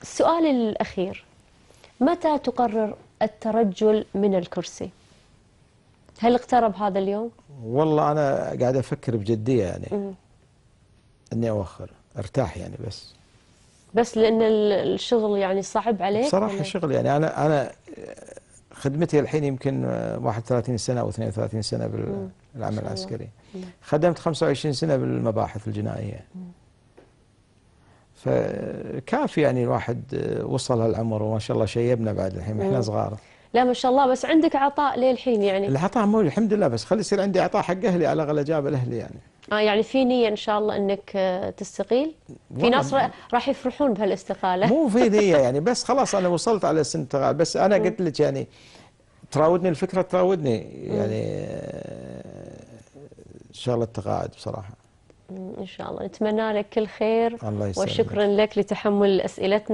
السؤال الأخير، متى تقرر الترجل من الكرسي؟ هل اقترب هذا اليوم؟ والله أنا قاعد أفكر بجدية يعني مم. إني أوخر أرتاح يعني بس لأن الشغل يعني صعب عليك بصراحة ولا؟ الشغل يعني أنا خدمتي الحين يمكن 31 سنة أو 32 سنة ما بالعمل شاء الله. العسكري. مم. خدمت 25 سنة بالمباحث الجنائية. فكافي يعني الواحد وصل هالعمر وما شاء الله شيبنا بعد الحين احنا مم. صغار. لا ما شاء الله، بس عندك عطاء للحين يعني. العطاء موجود الحمد لله، بس خلي يصير عندي عطاء حق أهلي على الأقل أجاب الأهلي يعني. يعني في نية إن شاء الله إنك تستقيل؟ في ناس والله راح يفرحون بهالاستقالة. مو في نية يعني، بس خلاص أنا وصلت على سن التغال، بس أنا مم. قلت لك يعني تراودني الفكرة تراودني مم. يعني شغلة التقاعد بصراحة. إن شاء الله نتمنى لك كل خير، الله يسلمك. وشكرا لك لتحمل أسئلتنا.